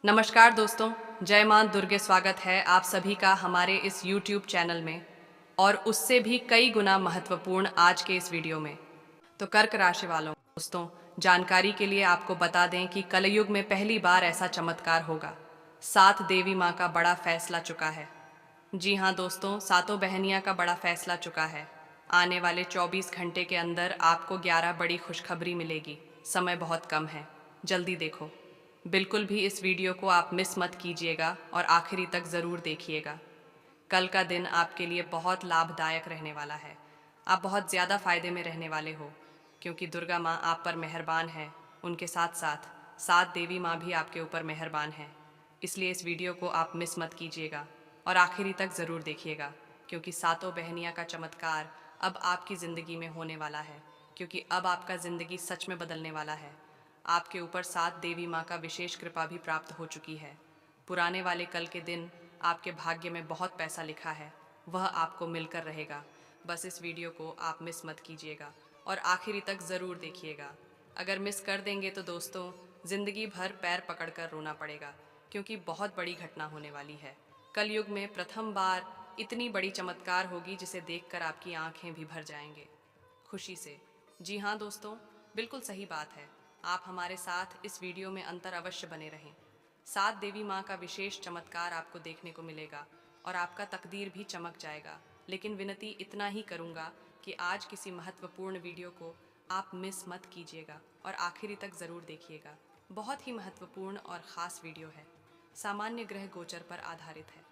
नमस्कार दोस्तों, जय मां दुर्गे। स्वागत है आप सभी का हमारे इस YouTube चैनल में और उससे भी कई गुना महत्वपूर्ण आज के इस वीडियो में। तो कर्क राशि वालों दोस्तों, जानकारी के लिए आपको बता दें कि कलयुग में पहली बार ऐसा चमत्कार होगा। 7 देवी माँ का बड़ा फैसला चुका है। जी हाँ दोस्तों, सातों बहनियाँ का बड़ा फैसला चुका है। आने वाले 24 घंटे के अंदर आपको 11 बड़ी खुशखबरी मिलेगी। समय बहुत कम है, जल्दी देखो। बिल्कुल भी इस वीडियो को आप मिस मत कीजिएगा और आखिरी तक ज़रूर देखिएगा। कल का दिन आपके लिए बहुत लाभदायक रहने वाला है। आप बहुत ज़्यादा फायदे में रहने वाले हो, क्योंकि दुर्गा माँ आप पर मेहरबान है। उनके साथ साथ 7 देवी माँ भी आपके ऊपर मेहरबान हैं। इसलिए इस वीडियो को आप मिस मत कीजिएगा और आखिरी तक ज़रूर देखिएगा, क्योंकि सातों बहनियाँ का चमत्कार अब आपकी ज़िंदगी में होने वाला है। क्योंकि अब आपका ज़िंदगी सच में बदलने वाला है। आपके ऊपर 7 देवी माँ का विशेष कृपा भी प्राप्त हो चुकी है। पुराने वाले कल के दिन आपके भाग्य में बहुत पैसा लिखा है, वह आपको मिलकर रहेगा। बस इस वीडियो को आप मिस मत कीजिएगा और आखिरी तक ज़रूर देखिएगा। अगर मिस कर देंगे तो दोस्तों, ज़िंदगी भर पैर पकड़कर रोना पड़ेगा, क्योंकि बहुत बड़ी घटना होने वाली है। कलयुग में प्रथम बार इतनी बड़ी चमत्कार होगी जिसे देखकर आपकी आंखें भी भर जाएंगे खुशी से। जी हाँ दोस्तों, बिल्कुल सही बात है। आप हमारे साथ इस वीडियो में अंतर अवश्य बने रहें। 7 देवी माँ का विशेष चमत्कार आपको देखने को मिलेगा और आपका तकदीर भी चमक जाएगा। लेकिन विनती इतना ही करूँगा कि आज किसी महत्वपूर्ण वीडियो को आप मिस मत कीजिएगा और आखिरी तक ज़रूर देखिएगा। बहुत ही महत्वपूर्ण और ख़ास वीडियो है। सामान्य ग्रह गोचर पर आधारित है।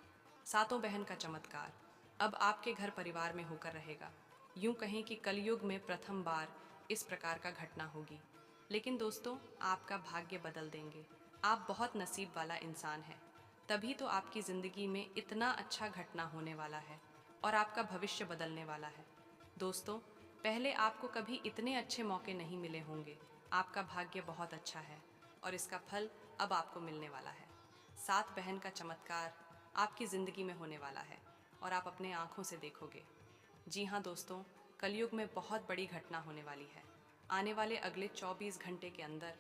सातों बहन का चमत्कार अब आपके घर परिवार में होकर रहेगा। यूं कहें कि कलयुग में प्रथम बार इस प्रकार का घटना होगी। लेकिन दोस्तों, आपका भाग्य बदल देंगे। आप बहुत नसीब वाला इंसान हैं, तभी तो आपकी ज़िंदगी में इतना अच्छा घटना होने वाला है और आपका भविष्य बदलने वाला है। दोस्तों, पहले आपको कभी इतने अच्छे मौके नहीं मिले होंगे। आपका भाग्य बहुत अच्छा है और इसका फल अब आपको मिलने वाला है। 7 बहन का चमत्कार आपकी ज़िंदगी में होने वाला है और आप अपने आँखों से देखोगे। जी हाँ दोस्तों, कलयुग में बहुत बड़ी घटना होने वाली है। आने वाले अगले 24 घंटे के अंदर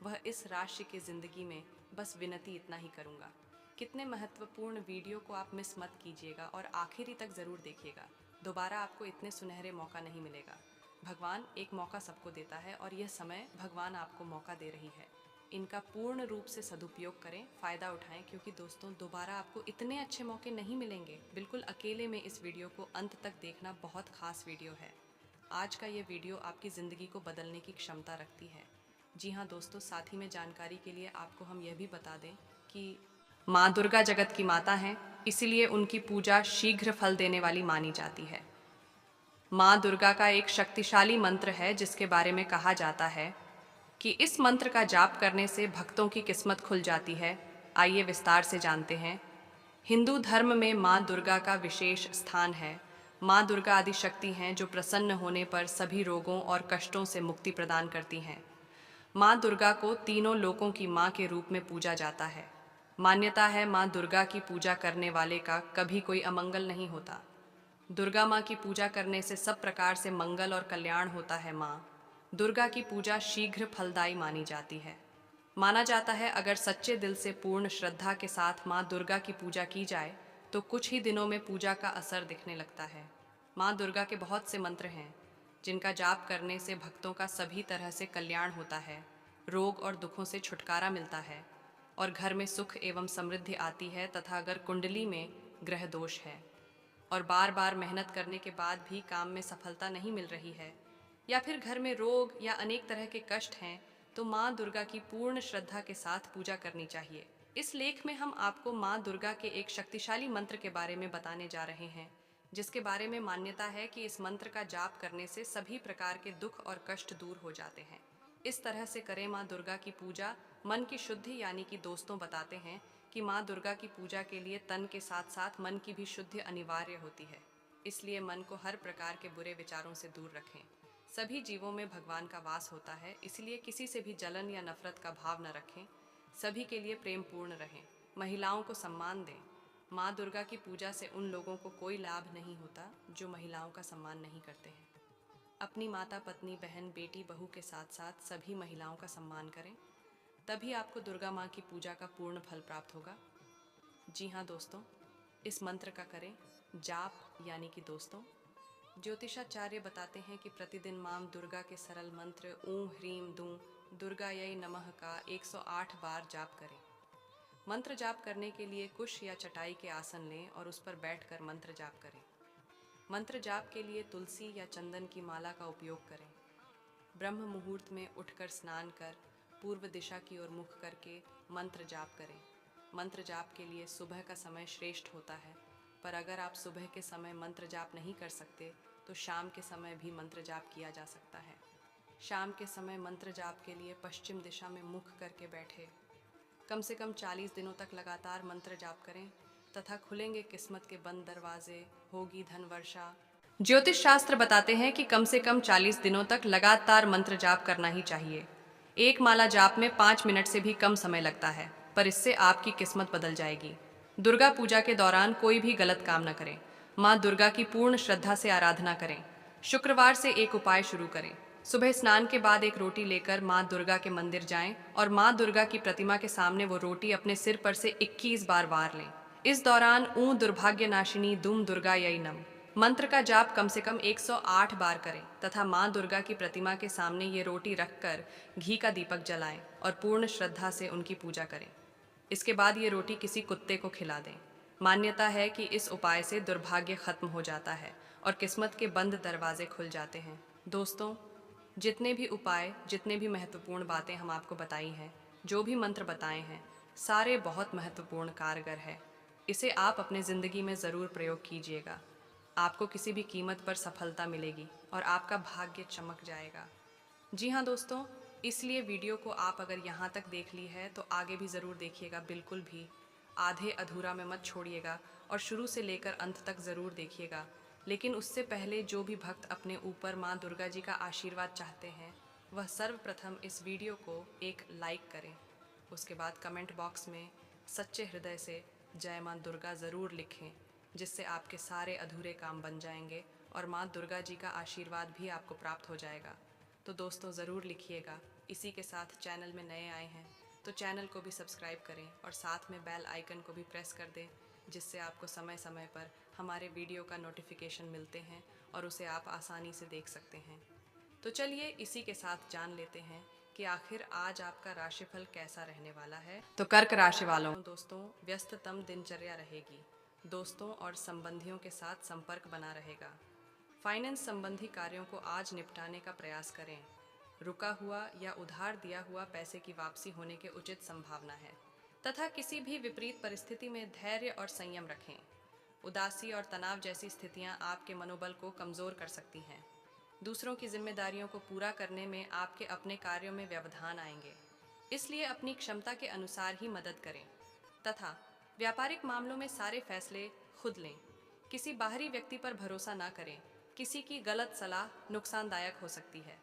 वह इस राशि की ज़िंदगी में। बस विनती इतना ही करूँगा, कितने महत्वपूर्ण वीडियो को आप मिस मत कीजिएगा और आखिरी तक ज़रूर देखिएगा। दोबारा आपको इतने सुनहरे मौका नहीं मिलेगा। भगवान एक मौका सबको देता है और यह समय भगवान आपको मौका दे रही है। इनका पूर्ण रूप से सदुपयोग करें, फ़ायदा उठाएं, क्योंकि दोस्तों दोबारा आपको इतने अच्छे मौके नहीं मिलेंगे। बिल्कुल अकेले में इस वीडियो को अंत तक देखना बहुत खास वीडियो है। आज का ये वीडियो आपकी ज़िंदगी को बदलने की क्षमता रखती है। जी हाँ दोस्तों, साथ ही में जानकारी के लिए आपको हम यह भी बता दें कि माँ दुर्गा जगत की माता हैं, इसीलिए उनकी पूजा शीघ्र फल देने वाली मानी जाती है। माँ दुर्गा का एक शक्तिशाली मंत्र है जिसके बारे में कहा जाता है कि इस मंत्र का जाप करने से भक्तों की किस्मत खुल जाती है। आइए विस्तार से जानते हैं। हिंदू धर्म में माँ दुर्गा का विशेष स्थान है। माँ दुर्गा आदि शक्ति हैं जो प्रसन्न होने पर सभी रोगों और कष्टों से मुक्ति प्रदान करती हैं। माँ दुर्गा को तीनों लोकों की माँ के रूप में पूजा जाता है। मान्यता है माँ दुर्गा की पूजा करने वाले का कभी कोई अमंगल नहीं होता। दुर्गा माँ की पूजा करने से सब प्रकार से मंगल और कल्याण होता है। माँ दुर्गा की पूजा शीघ्र फलदायी मानी जाती है। माना जाता है अगर सच्चे दिल से पूर्ण श्रद्धा के साथ माँ दुर्गा की पूजा की जाए तो कुछ ही दिनों में पूजा का असर दिखने लगता है। माँ दुर्गा के बहुत से मंत्र हैं जिनका जाप करने से भक्तों का सभी तरह से कल्याण होता है, रोग और दुखों से छुटकारा मिलता है और घर में सुख एवं समृद्धि आती है। तथा अगर कुंडली में ग्रह दोष है और बार बार मेहनत करने के बाद भी काम में सफलता नहीं मिल रही है, या फिर घर में रोग या अनेक तरह के कष्ट हैं, तो माँ दुर्गा की पूर्ण श्रद्धा के साथ पूजा करनी चाहिए। इस लेख में हम आपको माँ दुर्गा के एक शक्तिशाली मंत्र के बारे में बताने जा रहे हैं, जिसके बारे में मान्यता है कि इस मंत्र का जाप करने से सभी प्रकार के दुख और कष्ट दूर हो जाते हैं। इस तरह से करें माँ दुर्गा की पूजा। मन की शुद्धि यानी कि दोस्तों बताते हैं कि माँ दुर्गा की पूजा के लिए तन के साथ साथ मन की भी शुद्धि अनिवार्य होती है। इसलिए मन को हर प्रकार के बुरे विचारों से दूर रखें। सभी जीवों में भगवान का वास होता है, इसलिए किसी से भी जलन या नफरत का भाव न रखें। सभी के लिए प्रेम पूर्ण रहें। महिलाओं को सम्मान दें। माँ दुर्गा की पूजा से उन लोगों को कोई लाभ नहीं होता जो महिलाओं का सम्मान नहीं करते हैं। अपनी माता, पत्नी, बहन, बेटी, बहू के साथ साथ सभी महिलाओं का सम्मान करें। तभी आपको दुर्गा माँ की पूजा का पूर्ण फल प्राप्त होगा। जी हाँ दोस्तों, इस मंत्र का करें जाप, यानी कि दोस्तों ज्योतिषाचार्य बताते हैं कि प्रतिदिन मां दुर्गा के सरल मंत्र ऊं ह्रीं दूं दुर्गायै नमः का 108 बार जाप करें। मंत्र जाप करने के लिए कुश या चटाई के आसन लें और उस पर बैठकर मंत्र जाप करें। मंत्र जाप के लिए तुलसी या चंदन की माला का उपयोग करें। ब्रह्म मुहूर्त में उठकर स्नान कर पूर्व दिशा की ओर मुख करके मंत्र जाप करें। मंत्र जाप के लिए सुबह का समय श्रेष्ठ होता है, पर अगर आप सुबह के समय मंत्र जाप नहीं कर सकते तो शाम के समय भी मंत्र जाप किया जा सकता है। शाम के समय मंत्र जाप के लिए पश्चिम दिशा में मुख करके बैठे कम से कम 40 दिनों तक लगातार मंत्र जाप करें तथा खुलेंगे किस्मत के बंद दरवाजे, होगी धन वर्षा। ज्योतिष शास्त्र बताते हैं कि कम से कम 40 दिनों तक लगातार मंत्र जाप करना ही चाहिए। एक माला जाप में 5 मिनट से भी कम समय लगता है, पर इससे आपकी किस्मत बदल जाएगी। दुर्गा पूजा के दौरान कोई भी गलत काम न करें। माँ दुर्गा की पूर्ण श्रद्धा से आराधना करें। शुक्रवार से एक उपाय शुरू करें। सुबह स्नान के बाद एक रोटी लेकर माँ दुर्गा के मंदिर जाएं और माँ दुर्गा की प्रतिमा के सामने वो रोटी अपने सिर पर से 21 बार वार लें। इस दौरान ऊं दुर्भाग्यनाशिनी दुम दुर्गायै नम मंत्र का जाप कम से कम 108 बार करें तथा माँ दुर्गा की प्रतिमा के सामने ये रोटी रखकर घी का दीपक जलाएं और पूर्ण श्रद्धा से उनकी पूजा करें। इसके बाद ये रोटी किसी कुत्ते को खिला दें। मान्यता है कि इस उपाय से दुर्भाग्य खत्म हो जाता है और किस्मत के बंद दरवाजे खुल जाते हैं। दोस्तों, जितने भी उपाय, जितने भी महत्वपूर्ण बातें हम आपको बताई हैं, जो भी मंत्र बताए हैं, सारे बहुत महत्वपूर्ण कारगर है। इसे आप अपने ज़िंदगी में ज़रूर प्रयोग कीजिएगा। आपको किसी भी कीमत पर सफलता मिलेगी और आपका भाग्य चमक जाएगा। जी हाँ दोस्तों, इसलिए वीडियो को आप अगर यहाँ तक देख ली है तो आगे भी ज़रूर देखिएगा, बिल्कुल भी आधे अधूरा में मत छोड़िएगा और शुरू से लेकर अंत तक ज़रूर देखिएगा। लेकिन उससे पहले जो भी भक्त अपने ऊपर माँ दुर्गा जी का आशीर्वाद चाहते हैं, वह सर्वप्रथम इस वीडियो को एक लाइक करें। उसके बाद कमेंट बॉक्स में सच्चे हृदय से जय माँ दुर्गा ज़रूर लिखें, जिससे आपके सारे अधूरे काम बन जाएंगे और माँ दुर्गा जी का आशीर्वाद भी आपको प्राप्त हो जाएगा। तो दोस्तों ज़रूर लिखिएगा। इसी के साथ चैनल में नए आए हैं तो चैनल को भी सब्सक्राइब करें और साथ में बेल आइकन को भी प्रेस कर दें, जिससे आपको समय समय पर हमारे वीडियो का नोटिफिकेशन मिलते हैं और उसे आप आसानी से देख सकते हैं। तो चलिए इसी के साथ जान लेते हैं कि आखिर आज आपका राशिफल कैसा रहने वाला है। तो कर्क राशि वालों दोस्तों, व्यस्ततम दिनचर्या रहेगी। दोस्तों और संबंधियों के साथ संपर्क बना रहेगा। फाइनेंस संबंधी कार्यों को आज निपटाने का प्रयास करें। रुका हुआ या उधार दिया हुआ पैसे की वापसी होने के उचित संभावना है तथा किसी भी विपरीत परिस्थिति में धैर्य और संयम रखें। उदासी और तनाव जैसी स्थितियां आपके मनोबल को कमजोर कर सकती हैं। दूसरों की जिम्मेदारियों को पूरा करने में आपके अपने कार्यों में व्यवधान आएंगे, इसलिए अपनी क्षमता के अनुसार ही मदद करें तथा व्यापारिक मामलों में सारे फैसले खुद लें। किसी बाहरी व्यक्ति पर भरोसा न करें। किसी की गलत सलाह नुकसानदायक हो सकती है।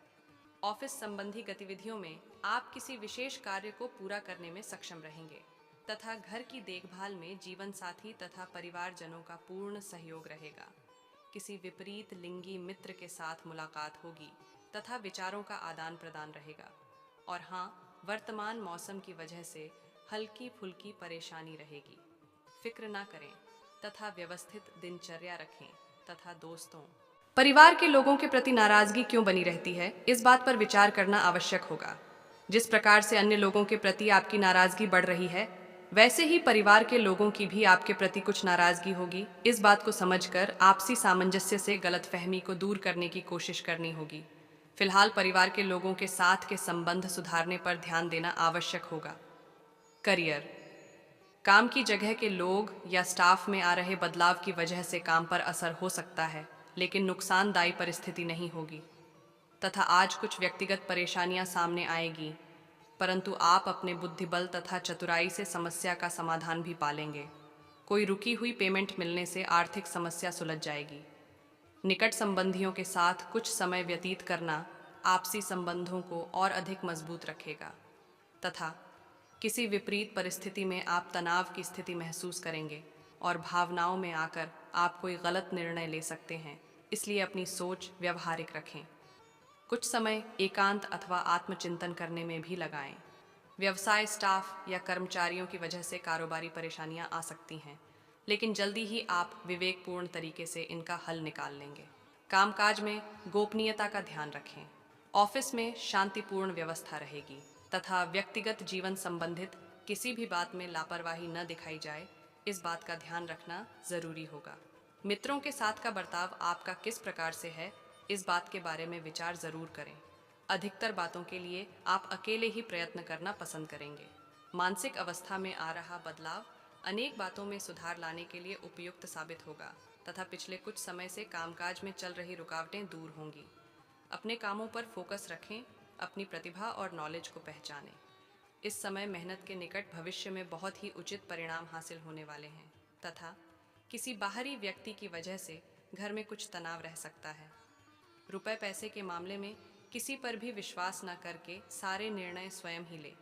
ऑफिस संबंधी गतिविधियों में आप किसी विशेष कार्य को पूरा करने में सक्षम रहेंगे तथा घर की देखभाल में जीवन साथी तथा परिवारजनों का पूर्ण सहयोग रहेगा। किसी विपरीत लिंगी मित्र के साथ मुलाकात होगी तथा विचारों का आदान प्रदान रहेगा। और हाँ, वर्तमान मौसम की वजह से हल्की फुल्की परेशानी रहेगी। फिक्र ना करें तथा व्यवस्थित दिनचर्या रखें। तथा दोस्तों, परिवार के लोगों के प्रति नाराजगी क्यों बनी रहती है, इस बात पर विचार करना आवश्यक होगा। जिस प्रकार से अन्य लोगों के प्रति आपकी नाराजगी बढ़ रही है, वैसे ही परिवार के लोगों की भी आपके प्रति कुछ नाराजगी होगी। इस बात को समझकर आपसी सामंजस्य से गलतफहमी को दूर करने की कोशिश करनी होगी। फिलहाल परिवार के लोगों के साथ के संबंध सुधारने पर ध्यान देना आवश्यक होगा। करियर, काम की जगह के लोग या स्टाफ में आ रहे बदलाव की वजह से काम पर असर हो सकता है, लेकिन नुकसानदायी परिस्थिति नहीं होगी तथा आज कुछ व्यक्तिगत परेशानियां सामने आएगी, परंतु आप अपने बुद्धिबल तथा चतुराई से समस्या का समाधान भी पालेंगे। कोई रुकी हुई पेमेंट मिलने से आर्थिक समस्या सुलझ जाएगी। निकट संबंधियों के साथ कुछ समय व्यतीत करना आपसी संबंधों को और अधिक मजबूत रखेगा तथा किसी विपरीत परिस्थिति में आप तनाव की स्थिति महसूस करेंगे और भावनाओं में आकर आप कोई गलत निर्णय ले सकते हैं, इसलिए अपनी सोच व्यवहारिक रखें। कुछ समय एकांत अथवा आत्मचिंतन करने में भी लगाएं। व्यवसाय स्टाफ या कर्मचारियों की वजह से कारोबारी परेशानियां आ सकती हैं, लेकिन जल्दी ही आप विवेकपूर्ण तरीके से इनका हल निकाल लेंगे। कामकाज में गोपनीयता का ध्यान रखें। ऑफिस में शांतिपूर्ण व्यवस्था रहेगी तथा व्यक्तिगत जीवन संबंधित किसी भी बात में लापरवाही न दिखाई जाए, इस बात का ध्यान रखना जरूरी होगा। मित्रों के साथ का बर्ताव आपका किस प्रकार से है, इस बात के बारे में विचार जरूर करें। अधिकतर बातों के लिए आप अकेले ही प्रयत्न करना पसंद करेंगे। मानसिक अवस्था में आ रहा बदलाव अनेक बातों में सुधार लाने के लिए उपयुक्त साबित होगा तथा पिछले कुछ समय से कामकाज में चल रही रुकावटें दूर होंगी। अपने कामों पर फोकस रखें, अपनी प्रतिभा और नॉलेज को पहचानें। इस समय मेहनत के निकट भविष्य में बहुत ही उचित परिणाम हासिल होने वाले हैं तथा किसी बाहरी व्यक्ति की वजह से घर में कुछ तनाव रह सकता है। रुपए पैसे के मामले में किसी पर भी विश्वास न करके सारे निर्णय स्वयं ही लें।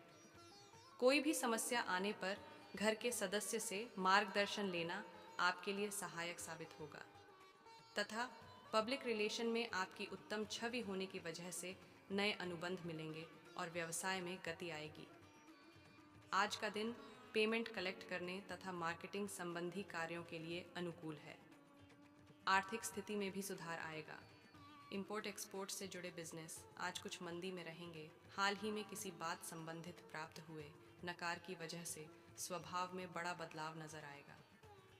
कोई भी समस्या आने पर घर के सदस्य से मार्गदर्शन लेना आपके लिए सहायक साबित होगा तथा पब्लिक रिलेशन में आपकी उत्तम छवि होने की वजह से नए अनुबंध मिलेंगे और व्यवसाय में गति आएगी। आज का दिन पेमेंट कलेक्ट करने तथा मार्केटिंग संबंधी कार्यों के लिए अनुकूल है। आर्थिक स्थिति में भी सुधार आएगा। इंपोर्ट एक्सपोर्ट से जुड़े बिजनेस आज कुछ मंदी में रहेंगे। हाल ही में किसी बात संबंधित प्राप्त हुए नकार की वजह से स्वभाव में बड़ा बदलाव नजर आएगा।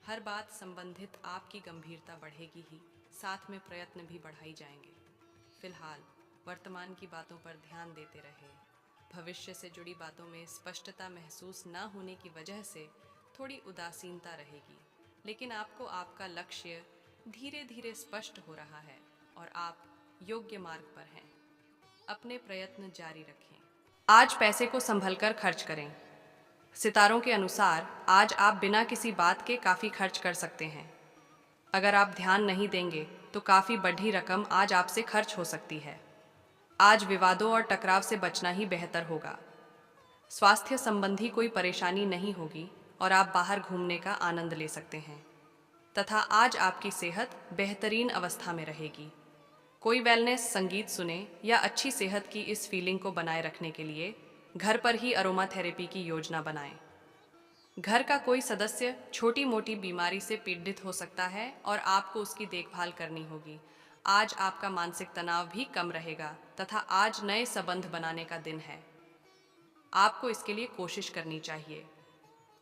हर बात संबंधित आपकी गंभीरता बढ़ेगी ही, साथ में प्रयत्न भी बढ़ाई जाएंगे। फिलहाल वर्तमान की बातों पर ध्यान देते रहे। भविष्य से जुड़ी बातों में स्पष्टता महसूस न होने की वजह से थोड़ी उदासीनता रहेगी, लेकिन आपको आपका लक्ष्य धीरे धीरे स्पष्ट हो रहा है और आप योग्य मार्ग पर हैं। अपने प्रयत्न जारी रखें। आज पैसे को संभलकर खर्च करें। सितारों के अनुसार आज आप बिना किसी बात के काफ़ी खर्च कर सकते हैं। अगर आप ध्यान नहीं देंगे तो काफ़ी बड़ी रकम आज आपसे खर्च हो सकती है। आज विवादों और टकराव से बचना ही बेहतर होगा। स्वास्थ्य संबंधी कोई परेशानी नहीं होगी और आप बाहर घूमने का आनंद ले सकते हैं तथा आज आपकी सेहत बेहतरीन अवस्था में रहेगी। कोई वेलनेस संगीत सुने या अच्छी सेहत की इस फीलिंग को बनाए रखने के लिए घर पर ही अरोमा थेरेपी की योजना बनाएं। घर का कोई सदस्य छोटी मोटी बीमारी से पीड़ित हो सकता है और आपको उसकी देखभाल करनी होगी। आज आपका मानसिक तनाव भी कम रहेगा तथा आज नए संबंध बनाने का दिन है। आपको इसके लिए कोशिश करनी चाहिए।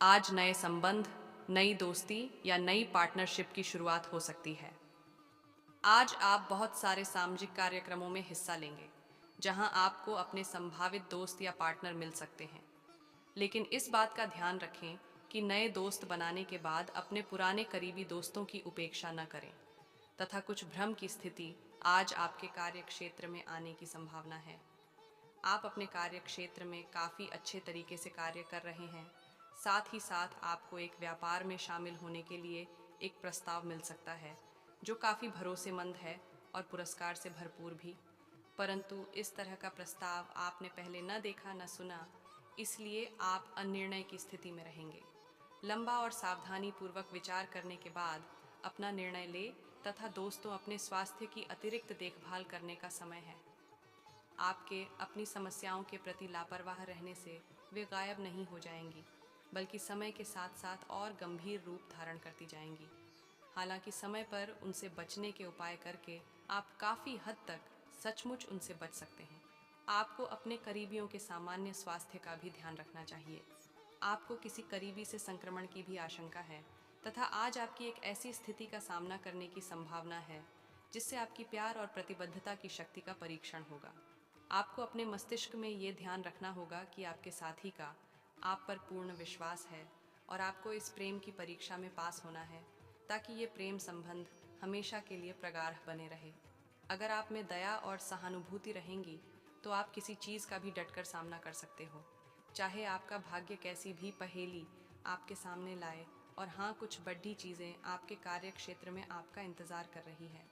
आज नए संबंध, नई दोस्ती या नई पार्टनरशिप की शुरुआत हो सकती है। आज आप बहुत सारे सामाजिक कार्यक्रमों में हिस्सा लेंगे, जहां आपको अपने संभावित दोस्त या पार्टनर मिल सकते हैं। लेकिन इस बात का ध्यान रखें कि नए दोस्त बनाने के बाद अपने पुराने करीबी दोस्तों की उपेक्षा न करें तथा कुछ भ्रम की स्थिति आज आपके कार्य क्षेत्र में आने की संभावना है। आप अपने कार्य क्षेत्र में काफ़ी अच्छे तरीके से कार्य कर रहे हैं। साथ ही साथ आपको एक व्यापार में शामिल होने के लिए एक प्रस्ताव मिल सकता है जो काफ़ी भरोसेमंद है और पुरस्कार से भरपूर भी। परंतु इस तरह का प्रस्ताव आपने पहले न देखा न सुना, इसलिए आप अनिर्णय की स्थिति में रहेंगे। लंबा और सावधानी पूर्वक विचार करने के बाद अपना निर्णय ले तथा दोस्तों, अपने स्वास्थ्य की अतिरिक्त देखभाल करने का समय है। आपके अपनी समस्याओं के प्रति लापरवाह रहने से वे गायब नहीं हो जाएंगी, बल्कि समय के साथ साथ और गंभीर रूप धारण करती जाएंगी। हालांकि समय पर उनसे बचने के उपाय करके आप काफ़ी हद तक सचमुच उनसे बच सकते हैं। आपको अपने करीबियों के सामान्य स्वास्थ्य का भी ध्यान रखना चाहिए। आपको किसी करीबी से संक्रमण की भी आशंका है तथा आज आपकी एक ऐसी स्थिति का सामना करने की संभावना है जिससे आपकी प्यार और प्रतिबद्धता की शक्ति का परीक्षण होगा। आपको अपने मस्तिष्क में ये ध्यान रखना होगा कि आपके साथी का आप पर पूर्ण विश्वास है और आपको इस प्रेम की परीक्षा में पास होना है ताकि ये प्रेम संबंध हमेशा के लिए प्रगाढ़ बने रहे। अगर आप में दया और सहानुभूति रहेंगी तो आप किसी चीज़ का भी डटकर सामना कर सकते हो, चाहे आपका भाग्य कैसी भी पहेली आपके सामने लाए। और हाँ, कुछ बड़ी चीज़ें आपके कार्य क्षेत्र में आपका इंतज़ार कर रही है।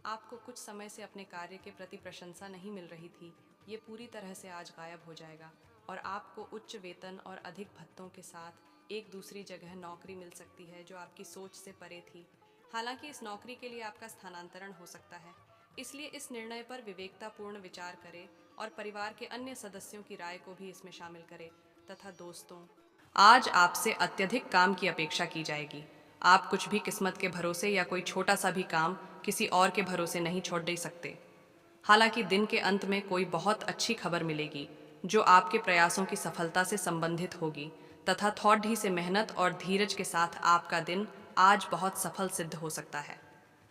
आपको कुछ समय से अपने कार्य के प्रति प्रशंसा नहीं मिल रही थी, ये पूरी तरह से आज गायब हो जाएगा और आपको उच्च वेतन और अधिक भत्तों के साथ एक दूसरी जगह नौकरी मिल सकती है जो आपकी सोच से परे थी। हालांकि इस नौकरी के लिए आपका स्थानांतरण हो सकता है, इसलिए इस निर्णय पर विवेकतापूर्ण विचार करें और परिवार के अन्य सदस्यों की राय को भी इसमें शामिल करें। तथा दोस्तों, आज आपसे अत्यधिक काम की अपेक्षा की जाएगी। आप कुछ भी किस्मत के भरोसे या कोई छोटा सा भी काम किसी और के भरोसे नहीं छोड़ दे सकते। हालांकि दिन के अंत में कोई बहुत अच्छी खबर मिलेगी जो आपके प्रयासों की सफलता से संबंधित होगी, तथा थोड़ी ही से मेहनत और धीरज के साथ आपका दिन आज बहुत सफल सिद्ध हो सकता है।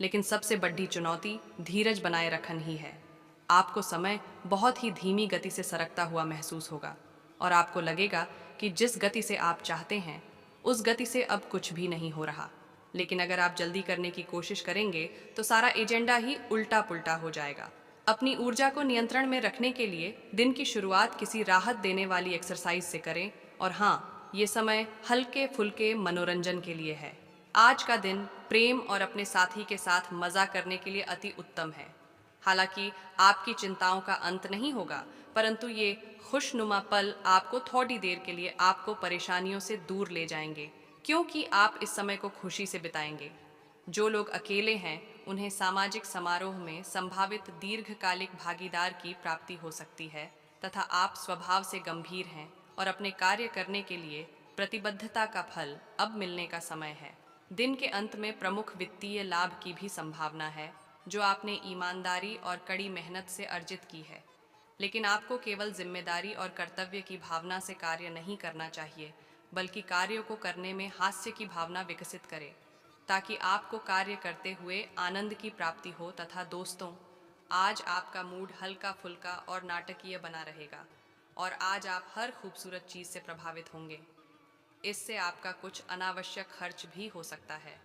लेकिन सबसे बड़ी चुनौती धीरज बनाए रखना ही है। आपको समय बहुत ही धीमी गति से सरकता हुआ महसूस होगा और आपको लगेगा कि जिस गति से आप चाहते हैं उस गति से अब कुछ भी नहीं हो रहा। लेकिन अगर आप जल्दी करने की कोशिश करेंगे तो सारा एजेंडा ही उल्टा पुल्टा हो जाएगा। अपनी ऊर्जा को नियंत्रण में रखने के लिए दिन की शुरुआत किसी राहत देने वाली एक्सरसाइज से करें। और हाँ, ये समय हल्के फुल्के मनोरंजन के लिए है। आज का दिन प्रेम और अपने साथी के साथ मजा करने के लिए अति उत्तम है। हालांकि आपकी चिंताओं का अंत नहीं होगा, परंतु ये खुशनुमा पल आपको थोड़ी देर के लिए आपको परेशानियों से दूर ले जाएंगे, क्योंकि आप इस समय को खुशी से बिताएंगे। जो लोग अकेले हैं उन्हें सामाजिक समारोह में संभावित दीर्घकालिक भागीदार की प्राप्ति हो सकती है, तथा आप स्वभाव से गंभीर हैं और अपने कार्य करने के लिए प्रतिबद्धता का फल अब मिलने का समय है। दिन के अंत में प्रमुख वित्तीय लाभ की भी संभावना है जो आपने ईमानदारी और कड़ी मेहनत से अर्जित की है। लेकिन आपको केवल जिम्मेदारी और कर्तव्य की भावना से कार्य नहीं करना चाहिए, बल्कि कार्यों को करने में हास्य की भावना विकसित करें, ताकि आपको कार्य करते हुए आनंद की प्राप्ति हो। तथा दोस्तों, आज आपका मूड हल्का फुल्का और नाटकीय बना रहेगा और आज आप हर खूबसूरत चीज़ से प्रभावित होंगे। इससे आपका कुछ अनावश्यक खर्च भी हो सकता है।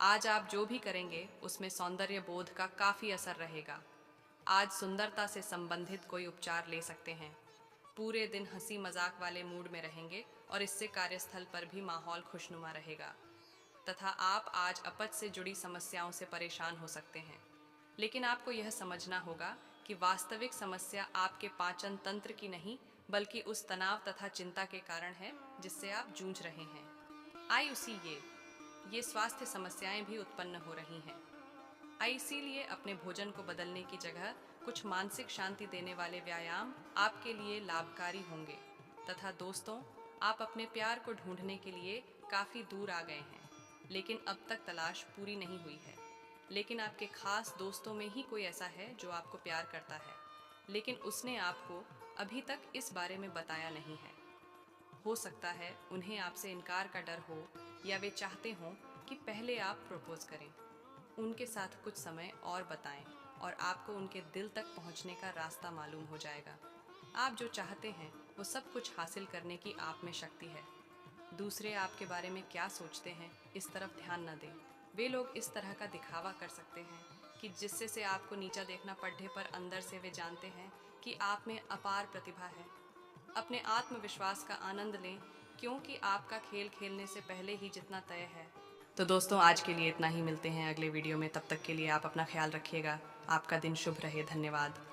आज आप जो भी करेंगे उसमें सौंदर्य बोध का काफ़ी असर रहेगा। आज सुंदरता से संबंधित कोई उपचार ले सकते हैं। पूरे दिन हंसी मजाक वाले मूड में रहेंगे और इससे कार्यस्थल पर भी माहौल खुशनुमा रहेगा। तथा आप आज अपच से जुड़ी समस्याओं से परेशान हो सकते हैं। लेकिन आपको यह समझना होगा कि वास्तविक समस्या आपके पाचन तंत्र की नहीं, बल्कि उस तनाव तथा चिंता के कारण है जिससे आप जूझ रहे हैं। आयुसी ये स्वास्थ्य समस्याएं भी उत्पन्न हो रही हैं। इसीलिए अपने भोजन को बदलने की जगह कुछ मानसिक शांति देने वाले व्यायाम आपके लिए लाभकारी होंगे। तथा दोस्तों, आप अपने प्यार को ढूंढने के लिए काफ़ी दूर आ गए हैं, लेकिन अब तक तलाश पूरी नहीं हुई है। लेकिन आपके खास दोस्तों में ही कोई ऐसा है जो आपको प्यार करता है, लेकिन उसने आपको अभी तक इस बारे में बताया नहीं है। हो सकता है उन्हें आपसे इनकार का डर हो, या वे चाहते हों कि पहले आप प्रपोज करें। उनके साथ कुछ समय और बताएं और आपको उनके दिल तक पहुंचने का रास्ता मालूम हो जाएगा। आप जो चाहते हैं वो सब कुछ हासिल करने की आप में शक्ति है। दूसरे आपके बारे में क्या सोचते हैं इस तरफ ध्यान न दें। वे लोग इस तरह का दिखावा कर सकते हैं कि जिससे से आपको नीचा देखना पड़े, पर अंदर से वे जानते हैं कि आप में अपार प्रतिभा है। अपने आत्मविश्वास का आनंद लें, क्योंकि आपका खेल खेलने से पहले ही जितना तय है। तो दोस्तों, आज के लिए इतना ही। मिलते हैं अगले वीडियो में। तब तक के लिए आप अपना ख्याल रखिएगा। आपका दिन शुभ रहे। धन्यवाद।